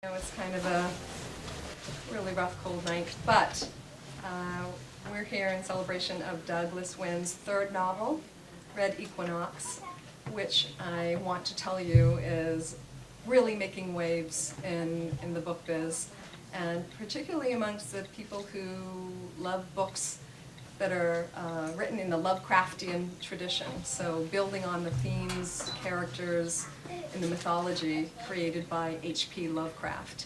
It's kind of a really rough, cold night, but we're here in celebration of Douglas Wynne's third novel, Red Equinox, which I want to tell you is really making waves in the book biz, and particularly amongst the people who love books that are written in the Lovecraftian tradition, so building on the themes, characters, and the mythology created by H.P. Lovecraft.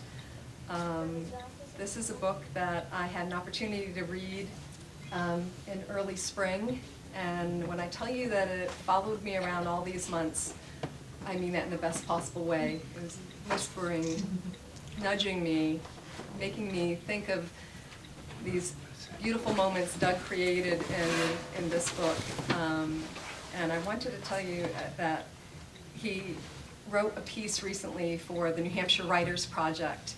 This is a book that I had an opportunity to read in early spring, and when I tell you that it followed me around all these months, I mean that in the best possible way. It was whispering, nudging me, making me think of these beautiful moments Doug created in this book. And I wanted to tell you that he wrote a piece recently for the New Hampshire Writers Project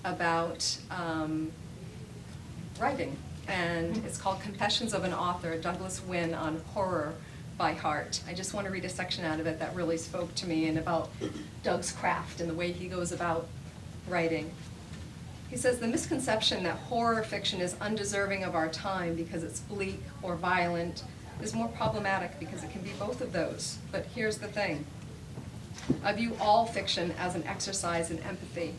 about writing. And it's called Confessions of an Author, Douglas Wynne on Horror by Heart. I just want to read a section out of it that really spoke to me and about Doug's craft and the way he goes about writing. He says, the misconception that horror fiction is undeserving of our time because it's bleak or violent is more problematic because it can be both of those. But here's the thing. I view all fiction as an exercise in empathy.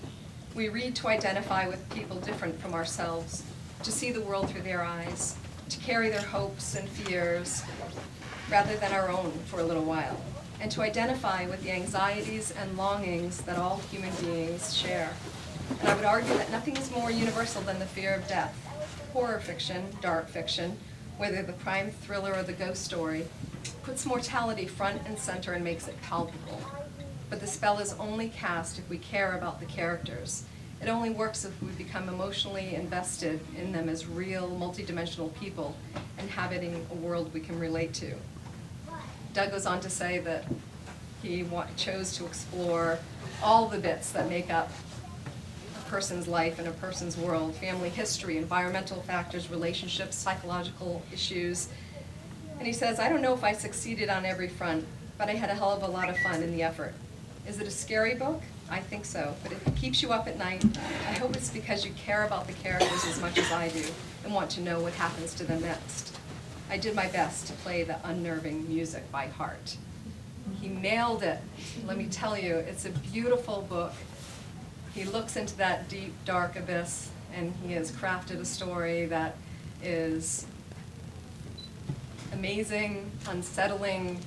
We read to identify with people different from ourselves, to see the world through their eyes, to carry their hopes and fears rather than our own for a little while, and to identify with the anxieties and longings that all human beings share. And I would argue that nothing is more universal than the fear of death. Horror fiction, dark fiction, whether the crime thriller or the ghost story, puts mortality front and center and makes it palpable. But the spell is only cast if we care about the characters. It only works if we become emotionally invested in them as real, multidimensional people inhabiting a world we can relate to. Doug goes on to say that he chose to explore all the bits that make up a person's life and a person's world: family history, environmental factors, relationships, psychological issues. And he says, I don't know if I succeeded on every front, but I had a hell of a lot of fun in the effort. Is it a scary book? I think so. But if it keeps you up at night, I hope it's because you care about the characters as much as I do and want to know what happens to them next. I did my best to play the unnerving music by heart. He nailed it. Let me tell you, it's a beautiful book. He looks into that deep, dark abyss, and he has crafted a story that is amazing, unsettling,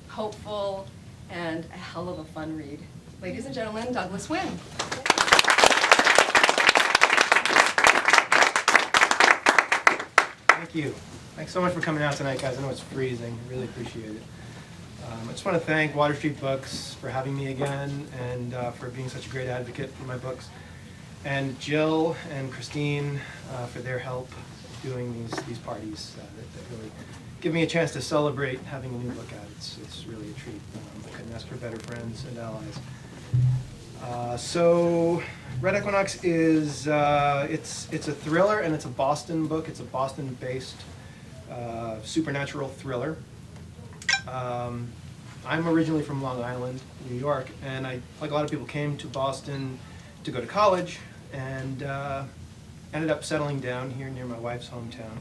hopeful, and a hell of a fun read. Ladies and gentlemen, Douglas Wynne. Thank you. Thanks so much for coming out tonight, guys. I know it's freezing. I really appreciate it. I just want to thank Water Street Books for having me again and for being such a great advocate for my books. And Jill and Christine for their help doing these parties that really give me a chance to celebrate having a new book out. It's really a treat. I couldn't ask for better friends and allies. So Red Equinox is it's a thriller, and it's a Boston book. It's a Boston-based supernatural thriller. I'm originally from Long Island, New York, and I, like a lot of people, came to Boston to go to college and ended up settling down here near my wife's hometown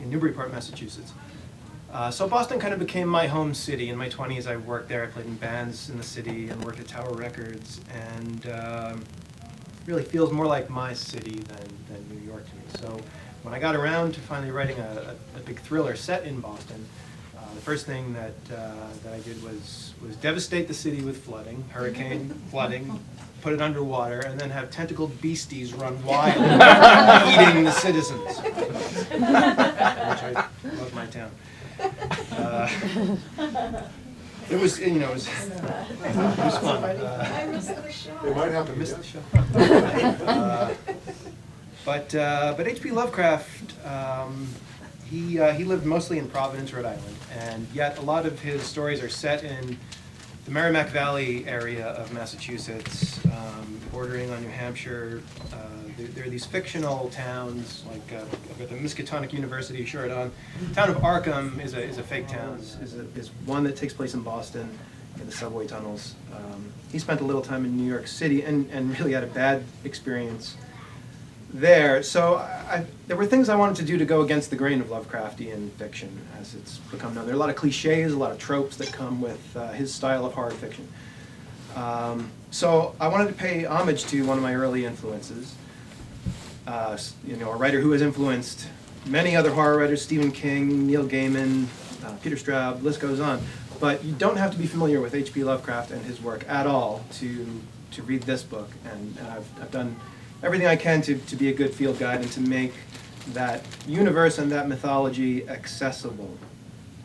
in Newburyport, Massachusetts. So Boston kind of became my home city. In my 20s, I worked there. I played in bands in the city and worked at Tower Records, and really feels more like my city than New York to me. So when I got around to finally writing a big thriller set in Boston, the first thing that I did was devastate the city with flooding, hurricane flooding, put it underwater, and then have tentacled beasties run wild, eating the citizens. Which I love my town. It was fun. I missed the show. It might have to Missed the show. But H.P. Lovecraft, he lived mostly in Providence, Rhode Island, and yet a lot of his stories are set in the Merrimack Valley area of Massachusetts, bordering on New Hampshire. There are these fictional towns, like the Miskatonic University, sure. The town of Arkham is a fake town. Is one that takes place in Boston. in the subway tunnels. He spent a little time in New York City and really had a bad experience there. So there were things I wanted to do to go against the grain of Lovecraftian fiction, as it's become known. There are a lot of cliches, a lot of tropes that come with his style of horror fiction. So I wanted to pay homage to one of my early influences, you know, a writer who has influenced many other horror writers: Stephen King, Neil Gaiman, Peter Straub, list goes on. But you don't have to be familiar with H.P. Lovecraft and his work at all to read this book. And I've done everything I can to be a good field guide and to make that universe and that mythology accessible.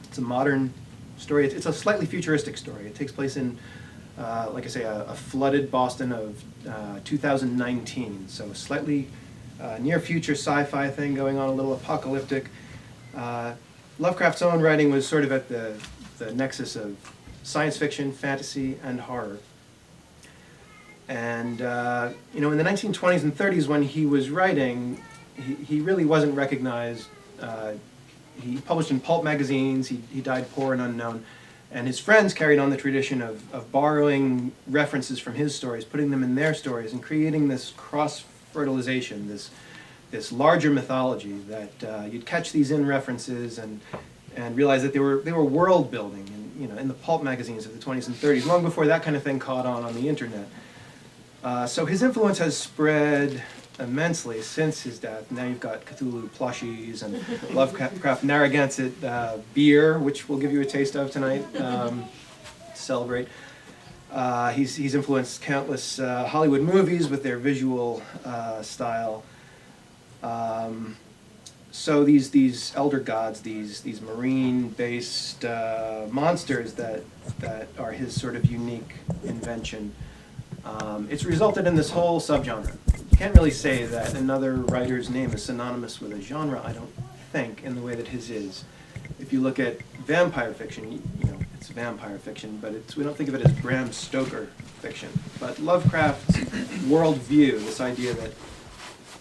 It's a modern story. It's a slightly futuristic story. It takes place in, like I say, a flooded Boston of 2019. So slightly near future sci-fi thing going on, a little apocalyptic. Lovecraft's own writing was sort of at the nexus of science fiction, fantasy, and horror. And you know, in the 1920s and 30s, when he was writing, he really wasn't recognized. He published in pulp magazines. He died poor and unknown. And his friends carried on the tradition of borrowing references from his stories, putting them in their stories, and creating this cross-fertilization, this larger mythology that you'd catch these in references and realize that they were world building, and you know, in the pulp magazines of the 20s and 30s, long before that kind of thing caught on the internet. So his influence has spread immensely since his death. Now you've got Cthulhu plushies and Lovecraft Narragansett beer, which we'll give you a taste of tonight to celebrate. He's influenced countless Hollywood movies with their visual style. So these elder gods, these marine-based monsters that are his sort of unique invention, it's resulted in this whole subgenre. You can't really say that another writer's name is synonymous with a genre, I don't think, in the way that his is. If you look at vampire fiction, you know, it's vampire fiction, but we don't think of it as Bram Stoker fiction. But Lovecraft's worldview, this idea that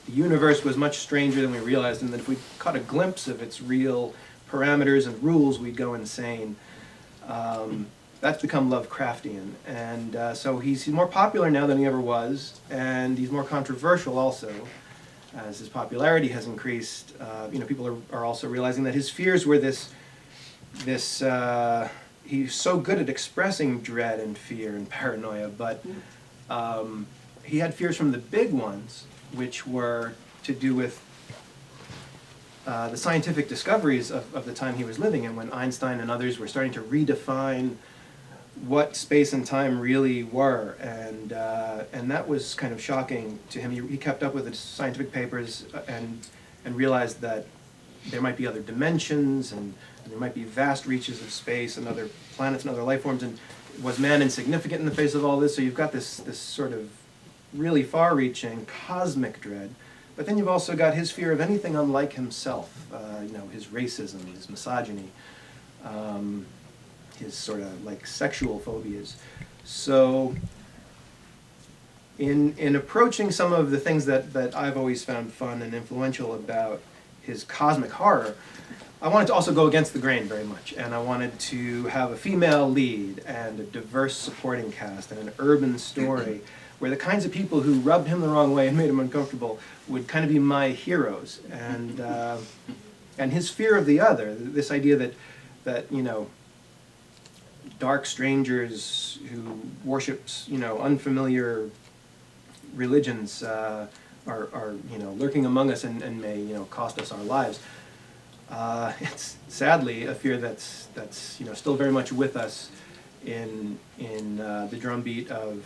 the universe was much stranger than we realized, and that if we caught a glimpse of its real parameters and rules, we'd go insane. That's become Lovecraftian, and so he's more popular now than he ever was, and he's more controversial also. As his popularity has increased, you know, people are also realizing that his fears were this he's so good at expressing dread and fear and paranoia, but he had fears from the big ones, which were to do with the scientific discoveries of the time he was living in, when Einstein and others were starting to redefine what space and time really were, and that was kind of shocking to him. He kept up with the scientific papers and realized that there might be other dimensions, and there might be vast reaches of space and other planets and other life forms, and was man insignificant in the face of all this? So you've got this sort of really far-reaching cosmic dread, but then you've also got his fear of anything unlike himself, you know, his racism, his misogyny, his sort of like sexual phobias. So in approaching some of the things that I've always found fun and influential about his cosmic horror, I wanted to also go against the grain very much, and I wanted to have a female lead and a diverse supporting cast and an urban story where the kinds of people who rubbed him the wrong way and made him uncomfortable would kind of be my heroes. And his fear of the other, this idea that you know, dark strangers who worships, you know, unfamiliar religions are you know, lurking among us and may, you know, cost us our lives. It's sadly a fear that's you know, still very much with us in the drumbeat of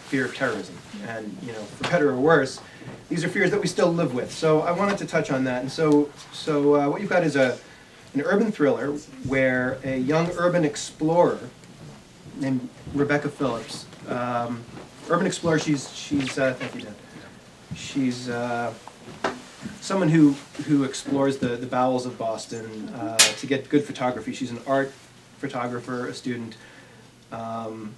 fear of terrorism. And you know, for better or worse, these are fears that we still live with. So I wanted to touch on that. And so what you've got is an urban thriller where a young urban explorer named Rebecca Phillips, urban explorer, she's thank you, Dan. She's someone who explores the bowels of Boston to get good photography. She's an art photographer, a student.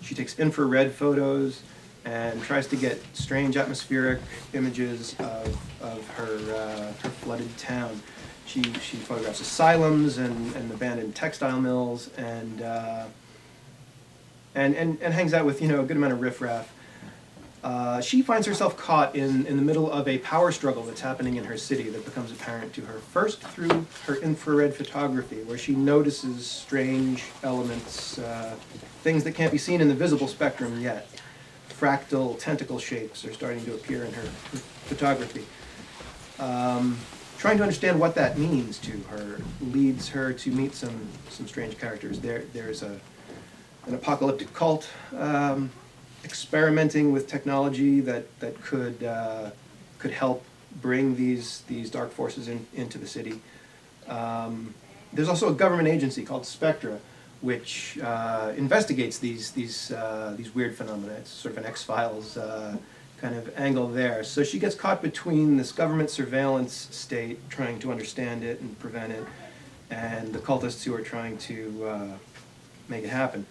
She takes infrared photos and tries to get strange atmospheric images of her flooded town. She photographs asylums and abandoned textile mills and hangs out with, a good amount of riffraff. She finds herself caught in the middle of a power struggle that's happening in her city that becomes apparent to her first through her infrared photography, where she notices strange elements, things that can't be seen in the visible spectrum yet. Fractal tentacle shapes are starting to appear in her photography. Trying to understand what that means to her leads her to meet some strange characters. There's an apocalyptic cult experimenting with technology that could help bring these dark forces into the city. There's also a government agency called Spectra, which investigates these weird phenomena. It's sort of an X-Files kind of angle there. So she gets caught between this government surveillance state, trying to understand it and prevent it, and the cultists who are trying to make it happen.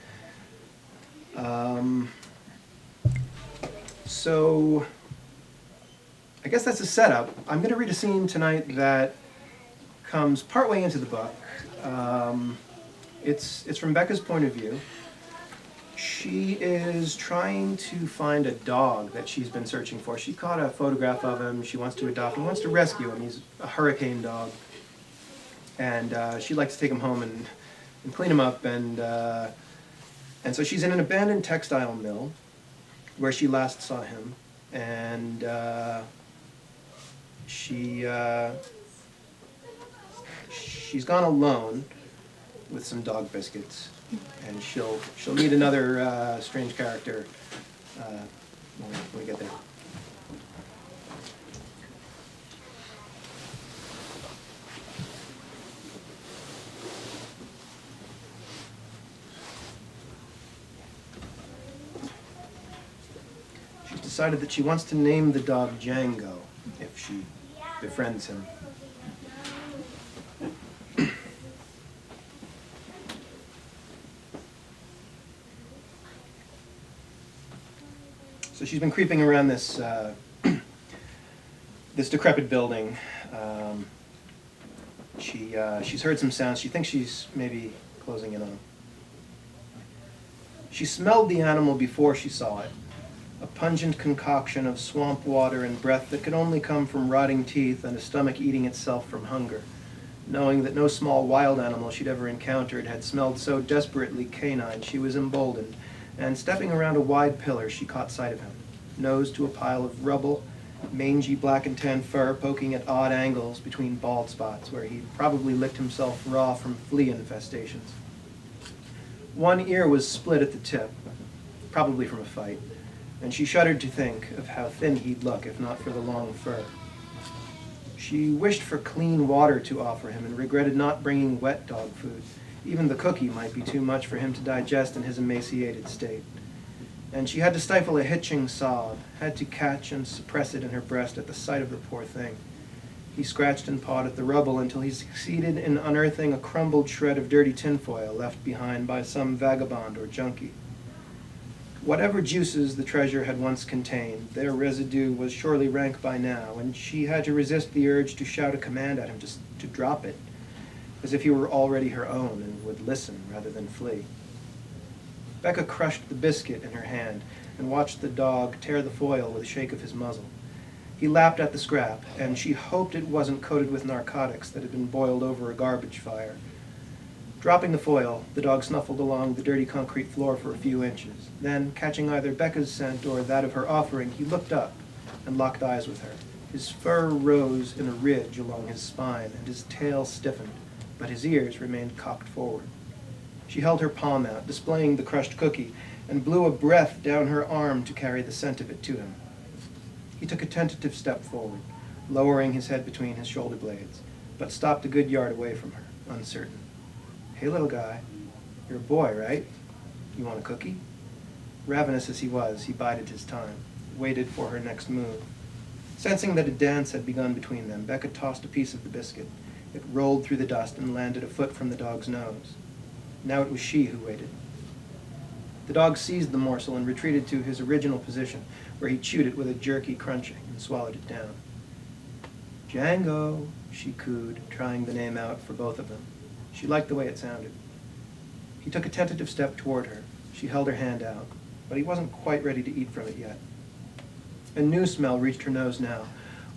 So I guess that's a setup. I'm going to read a scene tonight that comes partway into the book. It's from Becca's point of view. She is trying to find a dog that she's been searching for. She caught a photograph of him. She wants to adopt him, wants to rescue him. He's a hurricane dog. And she'd like to take him home and clean him up. And so she's in an abandoned textile mill where she last saw him. And she's gone alone with some dog biscuits. And she'll meet another strange character when we get there. She's decided that she wants to name the dog Django if she befriends him. So she's been creeping around this this decrepit building. She's heard some sounds. She thinks she's maybe closing in on him. She smelled the animal before she saw it, a pungent concoction of swamp water and breath that could only come from rotting teeth and a stomach eating itself from hunger. Knowing that no small wild animal she'd ever encountered had smelled so desperately canine, she was emboldened. And stepping around a wide pillar, she caught sight of him, nose to a pile of rubble, mangy black and tan fur poking at odd angles between bald spots where he'd probably licked himself raw from flea infestations. One ear was split at the tip, probably from a fight, and she shuddered to think of how thin he'd look if not for the long fur. She wished for clean water to offer him and regretted not bringing wet dog food. Even the cookie might be too much for him to digest in his emaciated state. And she had to stifle a hitching sob, had to catch and suppress it in her breast at the sight of the poor thing. He scratched and pawed at the rubble until he succeeded in unearthing a crumbled shred of dirty tinfoil left behind by some vagabond or junkie. Whatever juices the treasure had once contained, their residue was surely rank by now, and she had to resist the urge to shout a command at him to drop it, as if he were already her own and would listen rather than flee. Becca crushed the biscuit in her hand and watched the dog tear the foil with a shake of his muzzle. He lapped at the scrap, and she hoped it wasn't coated with narcotics that had been boiled over a garbage fire. Dropping the foil, the dog snuffled along the dirty concrete floor for a few inches. Then, catching either Becca's scent or that of her offering, he looked up and locked eyes with her. His fur rose in a ridge along his spine, and his tail stiffened, but his ears remained cocked forward. She held her palm out, displaying the crushed cookie, and blew a breath down her arm to carry the scent of it to him. He took a tentative step forward, lowering his head between his shoulder blades, but stopped a good yard away from her, uncertain. "Hey, little guy, you're a boy, right? You want a cookie?" Ravenous as he was, he bided his time, waited for her next move. Sensing that a dance had begun between them, Becca tossed a piece of the biscuit. It rolled through the dust and landed a foot from the dog's nose. Now it was she who waited. The dog seized the morsel and retreated to his original position, where he chewed it with a jerky crunching and swallowed it down. "Django," she cooed, trying the name out for both of them. She liked the way it sounded. He took a tentative step toward her. She held her hand out, but he wasn't quite ready to eat from it yet. A new smell reached her nose now,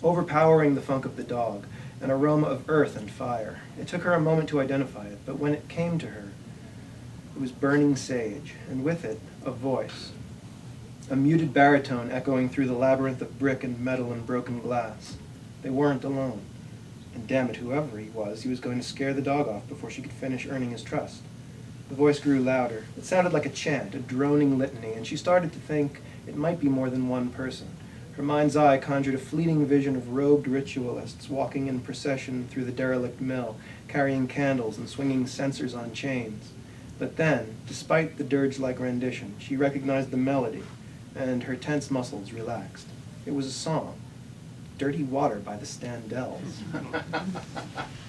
overpowering the funk of the dog, an aroma of earth and fire. It took her a moment to identify it, but when it came to her, it was burning sage, and with it, a voice. A muted baritone echoing through the labyrinth of brick and metal and broken glass. They weren't alone. And damn it, whoever he was going to scare the dog off before she could finish earning his trust. The voice grew louder. It sounded like a chant, a droning litany, and she started to think it might be more than one person. Her mind's eye conjured a fleeting vision of robed ritualists walking in procession through the derelict mill, carrying candles and swinging censers on chains. But then, despite the dirge-like rendition, she recognized the melody, and her tense muscles relaxed. It was a song. Dirty Water by the Standells.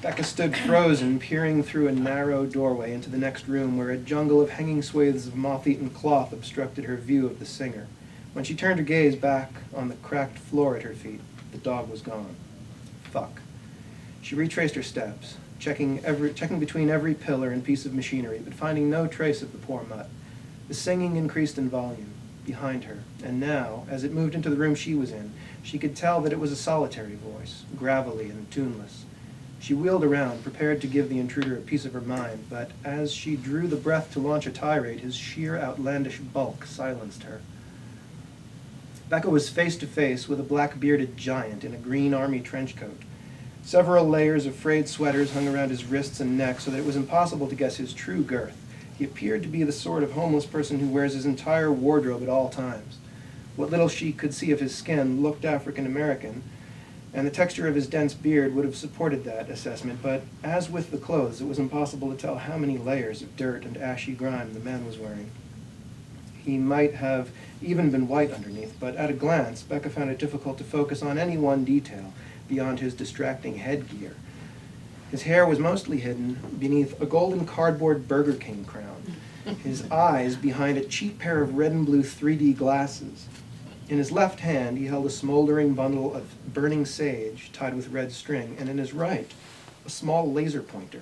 Becca stood frozen, peering through a narrow doorway into the next room where a jungle of hanging swathes of moth-eaten cloth obstructed her view of the singer. When she turned her gaze back on the cracked floor at her feet, the dog was gone. Fuck. She retraced her steps, checking between every pillar and piece of machinery, but finding no trace of the poor mutt. The singing increased in volume behind her, and now, as it moved into the room she was in, she could tell that it was a solitary voice, gravelly and tuneless. She wheeled around, prepared to give the intruder a piece of her mind, but as she drew the breath to launch a tirade, his sheer outlandish bulk silenced her. Becca was face to face with a black-bearded giant in a green army trench coat. Several layers of frayed sweaters hung around his wrists and neck so that it was impossible to guess his true girth. He appeared to be the sort of homeless person who wears his entire wardrobe at all times. What little she could see of his skin looked African-American, and the texture of his dense beard would have supported that assessment, but as with the clothes, it was impossible to tell how many layers of dirt and ashy grime the man was wearing. He might have even been white underneath, but at a glance, Becca found it difficult to focus on any one detail beyond his distracting headgear. His hair was mostly hidden beneath a golden cardboard Burger King crown, his eyes behind a cheap pair of red and blue 3D glasses. In his left hand, he held a smoldering bundle of burning sage tied with red string, and in his right, a small laser pointer.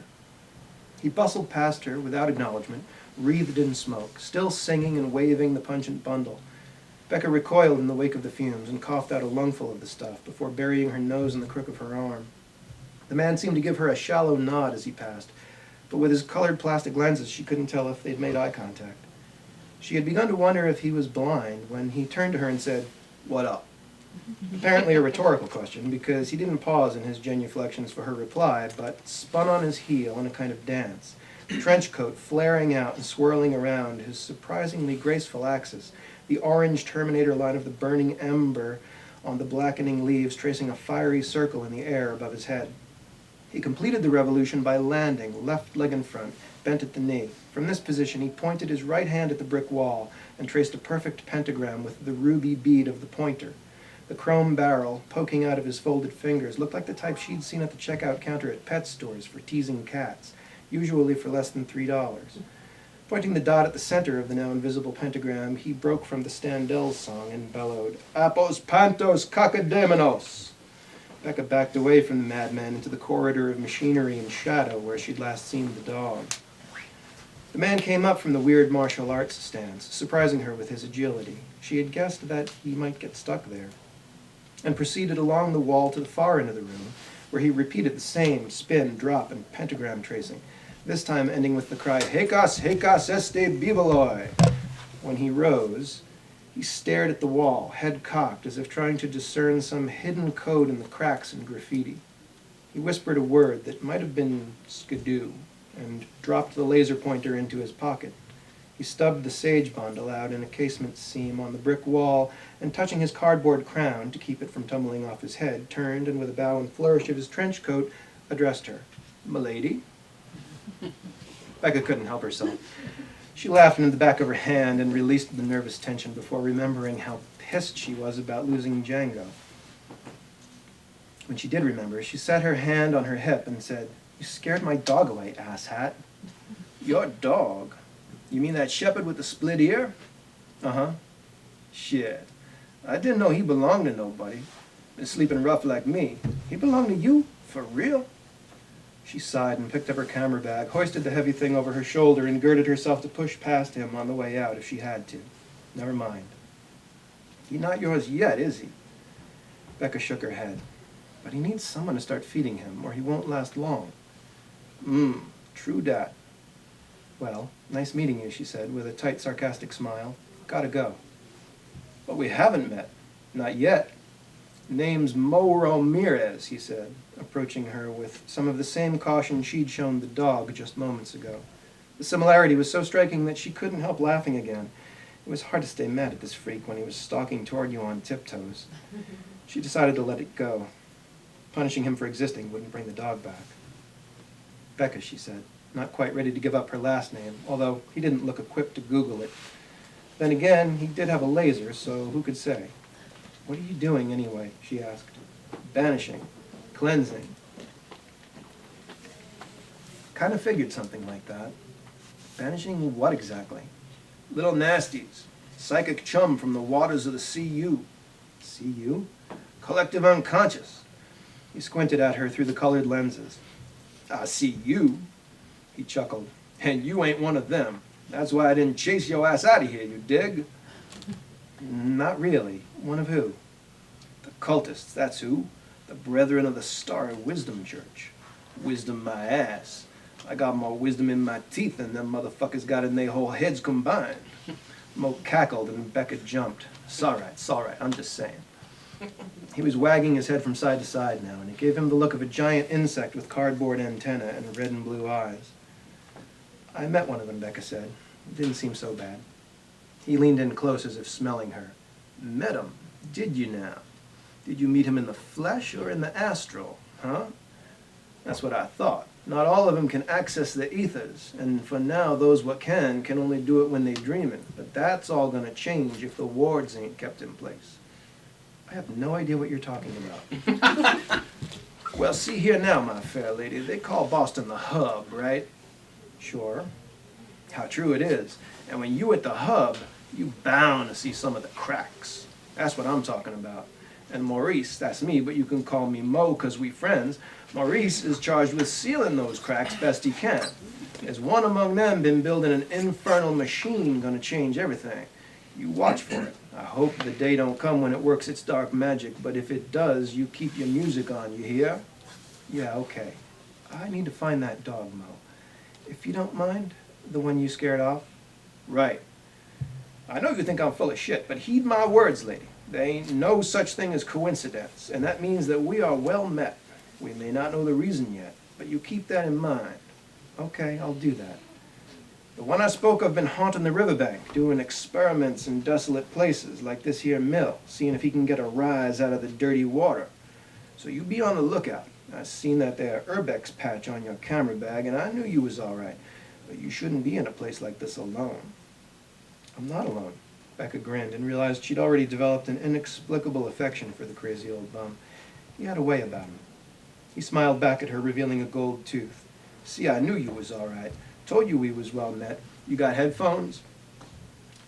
He bustled past her without acknowledgement, wreathed in smoke, still singing and waving the pungent bundle. Becca recoiled in the wake of the fumes and coughed out a lungful of the stuff before burying her nose in the crook of her arm. The man seemed to give her a shallow nod as he passed, but with his colored plastic lenses, she couldn't tell if they'd made eye contact. She had begun to wonder if he was blind when he turned to her and said, "What up?" Apparently a rhetorical question, because he didn't pause in his genuflections for her reply, but spun on his heel in a kind of dance, the trench coat flaring out and swirling around his surprisingly graceful axis, the orange Terminator line of the burning ember on the blackening leaves tracing a fiery circle in the air above his head. He completed the revolution by landing, left leg in front, bent at the knee. From this position, he pointed his right hand at the brick wall and traced a perfect pentagram with the ruby bead of the pointer. The chrome barrel, poking out of his folded fingers, looked like the type she'd seen at the checkout counter at pet stores for teasing cats, usually for less than $3. Pointing the dot at the center of the now invisible pentagram, he broke from the Standells song and bellowed, "Apos pantos kakademinos!" Becca backed away from the madman into the corridor of machinery and shadow where she'd last seen the dog. The man came up from the weird martial arts stance, surprising her with his agility. She had guessed that he might get stuck there, and proceeded along the wall to the far end of the room, where he repeated the same spin, drop, and pentagram tracing, this time ending with the cry, "Hekos, hekos este biboloi!" When he rose, he stared at the wall, head cocked, as if trying to discern some hidden code in the cracks and graffiti. He whispered a word that might have been skidoo, and dropped the laser pointer into his pocket. He stubbed the sage bundle out in a casement seam on the brick wall, and touching his cardboard crown to keep it from tumbling off his head, turned and with a bow and flourish of his trench coat, addressed her. "M'lady?" Becca couldn't help herself. She laughed into the back of her hand and released the nervous tension before remembering how pissed she was about losing Django. When she did remember, she set her hand on her hip and said, "You scared my dog away, asshat." "Your dog? You mean that shepherd with the split ear?" "Uh-huh." "Shit. I didn't know he belonged to nobody. Been sleeping rough like me. He belong to you? For real? She sighed and picked up her camera bag, hoisted the heavy thing over her shoulder, and girded herself to push past him on the way out if she had to. Never mind. He not yours yet, is he? Becca shook her head. But he needs someone to start feeding him, or he won't last long. True dat. Well, nice meeting you, she said, with a tight, sarcastic smile. Gotta go. But we haven't met. Not yet. Name's Mo Ramirez, he said, approaching her with some of the same caution she'd shown the dog just moments ago. The similarity was so striking that she couldn't help laughing again. It was hard to stay mad at this freak when he was stalking toward you on tiptoes. She decided to let it go. Punishing him for existing wouldn't bring the dog back. Becca, she said, not quite ready to give up her last name, although he didn't look equipped to Google it. Then again, he did have a laser, so who could say? What are you doing anyway? She asked. Banishing. Cleansing. Kind of figured something like that. Banishing what exactly? Little nasties. Psychic chum from the waters of the CU. CU? Collective unconscious. He squinted at her through the colored lenses. I see you. He chuckled. And you ain't one of them. That's why I didn't chase your ass out of here, you dig? Not really. One of who? The cultists, that's who. The Brethren of the Star Wisdom Church. Wisdom my ass. I got more wisdom in my teeth than them motherfuckers got in their whole heads combined. Mo cackled and Becca jumped. It's all right, I'm just saying. He was wagging his head from side to side now, and it gave him the look of a giant insect with cardboard antenna and red and blue eyes. I met one of them, Becca said. It didn't seem so bad. He leaned in close as if smelling her. Met him? Did you now? Did you meet him in the flesh or in the astral, huh? That's what I thought. Not all of them can access the ethers, and for now those what can only do it when they dream it. But that's all gonna change if the wards ain't kept in place. I have no idea what you're talking about. Well, see here now, my fair lady. They call Boston the hub, right? Sure. How true it is. And when you at the hub, you bound to see some of the cracks. That's what I'm talking about. And Maurice, that's me, but you can call me Mo because we friends. Maurice is charged with sealing those cracks best he can. There's one among them been building an infernal machine gonna change everything. You watch for it. I hope the day don't come when it works its dark magic, but if it does, you keep your music on, you hear? Yeah, okay. I need to find that dog, Mo. If you don't mind, the one you scared off? Right. I know you think I'm full of shit, but heed my words, lady. There ain't no such thing as coincidence, and that means that we are well met. We may not know the reason yet, but you keep that in mind. Okay, I'll do that. The one I spoke of been haunting the riverbank, doing experiments in desolate places like this here mill, seeing if he can get a rise out of the dirty water. So you be on the lookout. I seen that there Urbex patch on your camera bag, and I knew you was all right. But you shouldn't be in a place like this alone. I'm not alone. Becca grinned and realized she'd already developed an inexplicable affection for the crazy old bum. He had a way about him. He smiled back at her, revealing a gold tooth. See, I knew you was all right. Told you we was well met. You got headphones?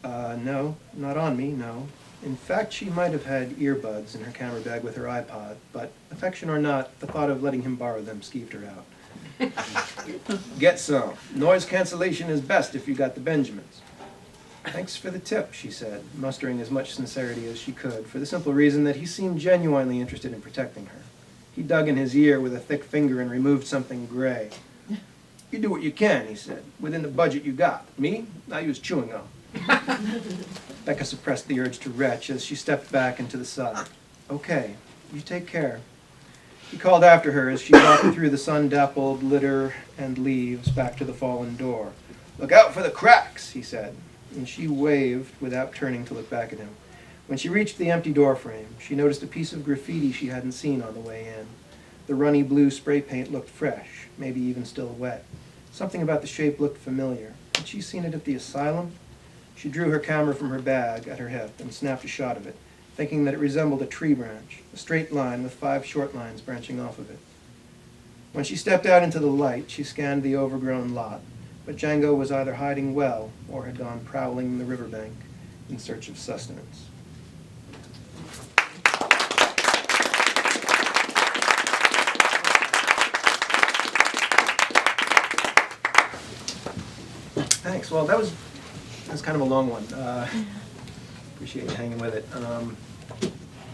No, not on me, no. In fact, she might have had earbuds in her camera bag with her iPod, but affection or not, the thought of letting him borrow them skeeved her out. Get some. Noise cancellation is best if you got the Benjamins. Thanks for the tip, she said, mustering as much sincerity as she could, for the simple reason that he seemed genuinely interested in protecting her. He dug in his ear with a thick finger and removed something gray. You do what you can, he said, within the budget you got. Me? I use chewing gum. Becca suppressed the urge to retch as she stepped back and to the side. Okay, you take care. He called after her as she walked through the sun-dappled litter and leaves back to the fallen door. Look out for the cracks, he said, and she waved without turning to look back at him. When she reached the empty door frame, she noticed a piece of graffiti she hadn't seen on the way in. The runny blue spray paint looked fresh, maybe even still wet. Something about the shape looked familiar. Had she seen it at the asylum? She drew her camera from her bag at her hip and snapped a shot of it, thinking that it resembled a tree branch, a straight line with 5 short lines branching off of it. When she stepped out into the light, she scanned the overgrown lot, but Django was either hiding well or had gone prowling the riverbank in search of sustenance. Thanks. Well, that was kind of a long one. Appreciate you hanging with it. Do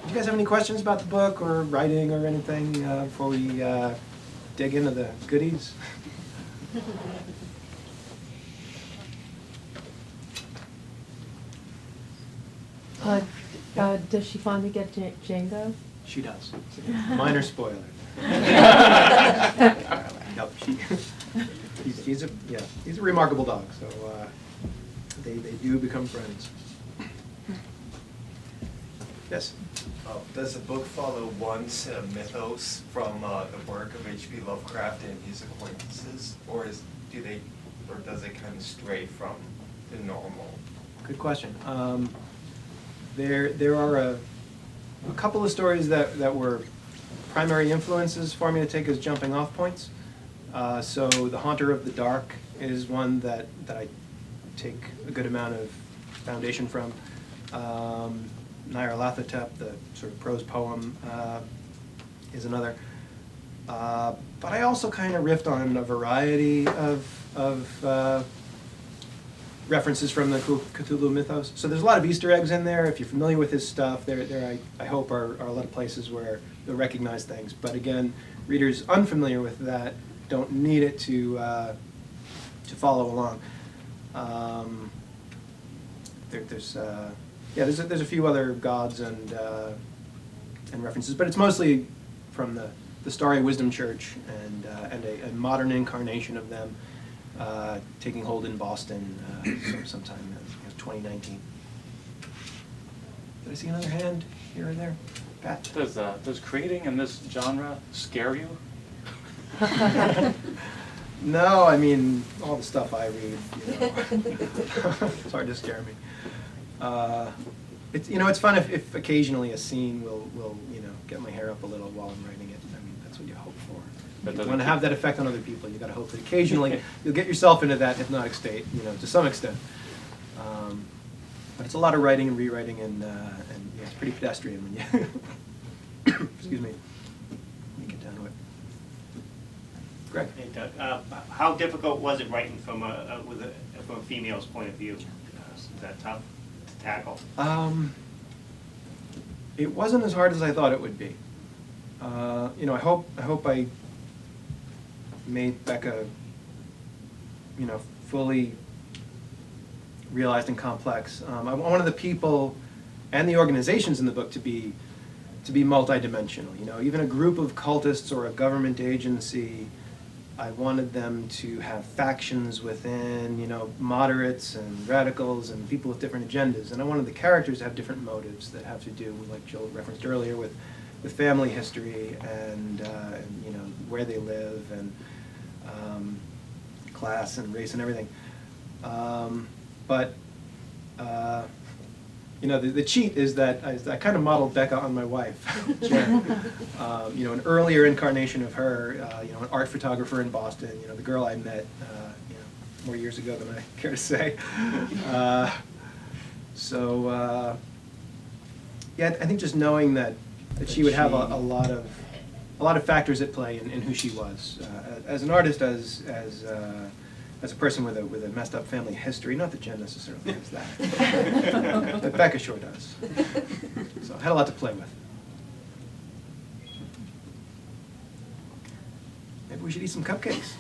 you guys have any questions about the book or writing or anything before we dig into the goodies? Does she finally get Django? She does. Minor spoiler. Yep, he's a remarkable dog. So they do become friends. Yes. Does the book follow one set of mythos from the work of H.P. Lovecraft and his acquaintances, or does it kind of stray from the normal? Good question. There are a couple of stories that were primary influences for me to take as jumping off points. So The Haunter of the Dark is one that I take a good amount of foundation from. Nyarlathotep, the sort of prose poem, is another. But I also kind of riffed on a variety of references from the Cthulhu mythos. So there's a lot of Easter eggs in there. If you're familiar with his stuff, there I hope are a lot of places where you'll recognize things. But again, readers unfamiliar with that don't need it to follow along. There's a few other gods and references, but it's mostly from the Starry Wisdom Church and a modern incarnation of them taking hold in Boston sometime in 2019. Did I see another hand here or there? Pat? Does creating in this genre scare you? No, I mean, all the stuff I read, it's hard to scare me. It's fun if occasionally a scene will get my hair up a little while I'm writing it. I mean, that's what you hope for. If you want to have that effect on other people, you got to hope that occasionally you'll get yourself into that hypnotic state, to some extent. But it's a lot of writing and rewriting, and it's pretty pedestrian when you excuse me, when you get down to it. Greg. Hey, Doug, how difficult was it writing from a female's point of view? Is that tough to tackle? It wasn't as hard as I thought it would be. I hope I made Becca, fully realized and complex. I wanted the people and the organizations in the book to be multidimensional. Even a group of cultists or a government agency, I wanted them to have factions within, moderates and radicals and people with different agendas. And I wanted the characters to have different motives that have to do, like Jill referenced earlier, with family history and where they live and class and race and everything. The cheat is that I kind of modeled Becca on my wife, Jen. An earlier incarnation of her, an art photographer in Boston, the girl I met, more years ago than I care to say. I think just knowing that she would have a lot of factors at play in who she was as an artist, as a person with a messed up family history. Not that Jen necessarily has that, but Becca sure does. So I had a lot to play with. Maybe we should eat some cupcakes.